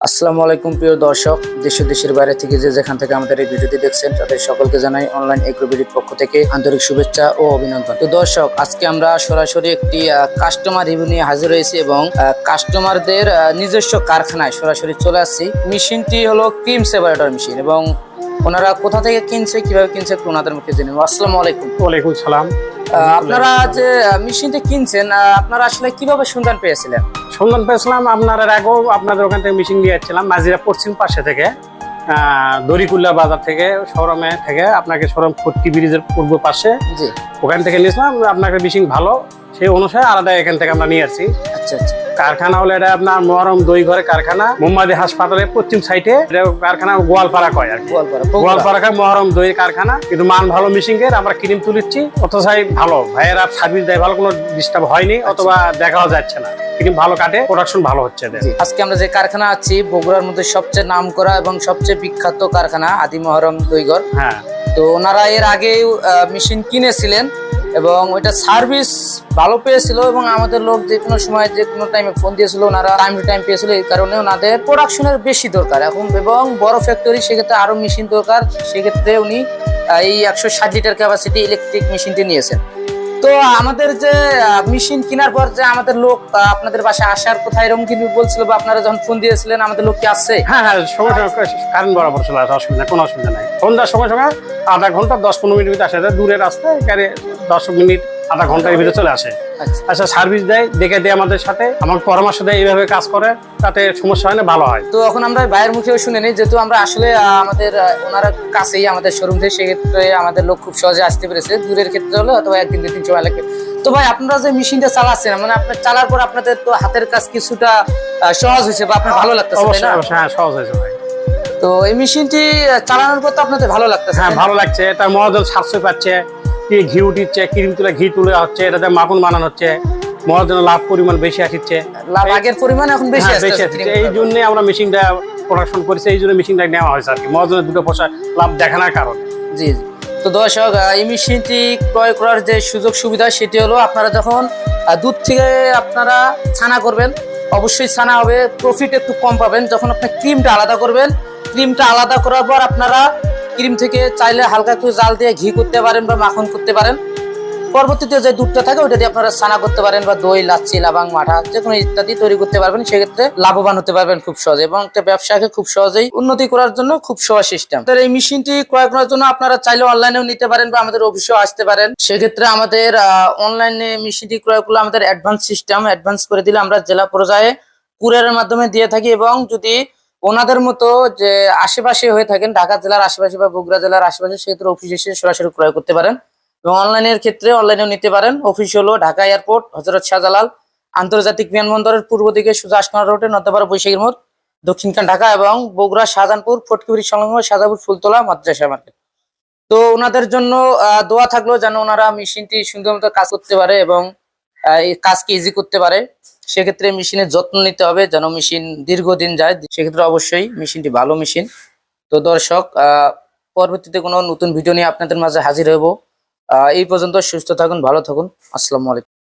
আসসালামু আলাইকুম প্রিয় দর্শক, দেশ ও দেশের বাইরে থেকে যে যেখান থেকে আমাদের এই ভিডিওটি দেখছেন তাদের সকলকে জানাই অনলাইন এগ্রোবিডির পক্ষ থেকে আন্তরিক শুভেচ্ছা ও অভিনন্দন। তো দর্শক, আজকে আমরা সরাসরি একটি কাস্টমার রিভিউ নিয়ে হাজির হয়েছি এবং কাস্টমারদের নিজস্ব কারখানায় সরাসরি চলে আসছি। মেশিনটি হলো ক্রিম সেপারেটর মেশিন এবং ওনারা কোথা থেকে কিনছে, কিভাবে কিনছে একটু ওনাদের মুখে জেনে নেব। আসসালামু আলাইকুম। ওয়ালাইকুম সালাম। আপনারা যে মেশিনটি কিনছেন, আপনারা আসলে কিভাবে সন্ধান পেয়েছিলেন? সন্ধান পেয়েছিলাম আপনার আগেও আপনাদের ওখান থেকে মেশিন নিয়ে যাচ্ছিলাম মাঝিরা পশ্চিম পাশে থেকে, দড়িকুল্লা বাজার থেকে, শোরুমে থেকে, আপনাকে শোরুম ফোর্টি ব্রিজের পূর্ব পাশে, জি, ওখান থেকে নিয়েছিলাম। আপনাকে মেশিন ভালো, সেই অনুসারে আলাদা এখান থেকে আমরা নিয়ে আসছি। আচ্ছা আচ্ছা। কারখানা হলো এটা আপনার মহরম দই ঘরে কারখানা, মোহাম্মদী হাসপাতালের পশ্চিম সাইডে কারখানা, গোয়ালপাড়া কয় আর কি। গোয়ালপাড়া কয় মহরম দই কারখানা, কিন্তু মান ভালো মেশিনের, আমরা ক্রিম তুলিচ্ছি, অথচাই ভালো ভাইয়েরা সার্ভিস দেয়, ভালো কোনো ডিস্টার্ব হয়নি অথবা দেখাও যাচ্ছে না, ক্রিম ভালো কাটে, প্রোডাকশন ভালো হচ্ছে। আজকে আমরা যে কারখানা আছি বগুড়ার মধ্যে সবচেয়ে নামকরা এবং সবচেয়ে বিখ্যাত কারখানা আদি মহরম দইঘর। হ্যাঁ, তো ওনারা এর আগে মেশিন কিনেছিলেন এবং ওইটা সার্ভিস ভালো পেয়েছিল এবং আমাদের লোক যে কোনো সময় যে কোনো টাইমে ফোন দিয়েছিল, ওনারা টাইম টু টাইম পেয়েছিল। এই কারণে ওনাদের প্রোডাকশনের বেশি দরকার এখন এবং বড় ফ্যাক্টরি, সেক্ষেত্রে আরো মেশিন দরকার। সেক্ষেত্রে উনি এই 160 লিটার ক্যাপাসিটি ইলেকট্রিক মেশিনটি নিয়েছেন। তো আমাদের যে মেশিন কেনার পর যে আমাদের লোক আপনাদের বাসায় আসার কথা এরকম কিন্তু বলছিল, বা আপনারা যখন ফোন দিয়েছিলেন আমাদের লোক কি আসছে? হ্যাঁ হ্যাঁ, সময় কারেন্ট বরাবর চলে আসে, অসুবিধা কোনো অসুবিধা নাই। সন্ধ্যার সময় সময় আধা ঘন্টা 10-15 মিনিট ভিতরে আসে, দূরের রাস্তায় এখানে 10 মিনিট আধা ঘন্টার ভিতরে চলে আসে। আচ্ছা, সার্ভিস দেয়, দেখে দেয় আমাদের সাথে, আমার পরামর্শ দেয়, এইভাবে কাজ করে, তাতে সমস্যা হয় না, ভালো হয়। তো এখন আমরা ভাইয়ের মুখেও শুনে নিই, যেহেতু আমরা আসলে আমাদের ওনারা কাছেই আমাদের শোরুম থেকে, সেক্ষেত্রে আমাদের লোক খুব সহজে আসতে পেরেছে। দূরের ক্ষেত্রে হলে অথবা একদিন 2 দিন সময় লাগবে। তো ভাই, আপনারা যে মেশিনটা চালাচ্ছেন, মানে আপনার চালার পর আপনাদের তো হাতের কাজ কিছুটা সহজ হয়েছে বা আপনার ভালো লাগতেছে, তাই না? হ্যাঁ, সহজ হয়েছে ভাই। তো এই মেশিনটি চালানোর পর তো আপনাদের ভালো লাগতেছে? হ্যাঁ, ভালো লাগছে। এটা মহাজন সাশ্রয় পাচ্ছে, ঘি উঠিচ্ছে, ক্রিম তুলে ঘি তুলে হচ্ছে, এটাতে মাখন বানানো হচ্ছে, মহাজন লাভ পরিমাণ বেশি আসছে, লাভ আগের পরিমাণ এখন বেশি আসছে। এই জন্য আমরা মেশিনটা প্রোডাকশন করেছি, এই জন্য মেশিনটা নেওয়া হয়েছে আর কি, মহাজনের দুটো পয়সা লাভ দেখানোর কারণে। জি জি। তো দর্শক, এই মেশিনটি ক্রয় করার যে সুযোগ সুবিধা সেটি হলো, আপনারা যখন দুধ থেকে আপনারা ছানা করবেন, অবশ্যই ছানা হবে, প্রফিট একটু কম পাবেন। যখন আপনি ক্রিমটা আলাদা করবেন, ক্রিমটা আলাদা করার পর আপনারা ক্রিম থেকে চাইলে হালকা একটু জাল দিয়ে ঘি করতে পারেন বা মাখন করতে পারেন। পরবর্তীতে যে দুধটা থাকে ওইটা দিয়ে আপনারা ছানা করতে পারেন বা দই, লাচ্ছি, লাবাং, মাঠা যে কোনো ইত্যাদি তৈরি করতে পারবেন। সেক্ষেত্রে লাভবান হতে পারবেন খুব সহজে এবং একটা ব্যবসাকে খুব সহজেই উন্নতি করার জন্য খুব সহজ সিস্টেম। এই মেশিনটি ক্রয় করার জন্য আপনারা চাইলে অনলাইনেও নিতে পারেন বা আমাদের অফিসেও আসতে পারেন। সেক্ষেত্রে আমাদের অনলাইনে মেশিনটি ক্রয় করলে আমাদের অ্যাডভান্স সিস্টেম, অ্যাডভান্স করে দিলে আমরা জেলা পর্যায়ে কুরিয়ারের মাধ্যমে দিয়ে থাকি। এবং যদি ওনাদের মতো যে আশেপাশে হয়ে থাকেন, ঢাকা জেলার আশেপাশে বা বগুড়া জেলার আশেপাশে, সেক্ষেত্রে অফিসে এসে সরাসরি ক্রয় করতে পারেন এবং অনলাইনের ক্ষেত্রে অনলাইনেও নিতে পারেন। অফিস হলো ঢাকা এয়ারপোর্ট, হযরত শাহজালাল আন্তর্জাতিক বিমানবন্দরের পূর্ব দিকে সোজা আশকানা রোডে, নর্থপাড়া বৈশাখীর মোড়, দক্ষিণখান ঢাকা, এবং বগুড়া শাহজাহানপুর ফটকিবাড়ি সংলগ্ন শাহজাহানপুর ফুলতলা মাদ্রাসা মার্কেট। তো ওনাদের জন্য দোয়া থাকলো যেন ওনারা মেশিনটি সুন্দর মতো কাজ করতে পারে এবং এই কাজকে ইজি করতে পারে। সেক্ষেত্রে মেশিনের যত্ন নিতে হবে যেন মেশিন দীর্ঘদিন যায়। সেক্ষেত্রে অবশ্যই মেশিনটি ভালো মেশিন। তো দর্শক, পরবর্তীতে কোনো নতুন ভিডিও নিয়ে আপনাদের মাঝে হাজির হব। এই পর্যন্ত সুস্থ থাকুন, ভালো থাকুন। আসসালামু আলাইকুম।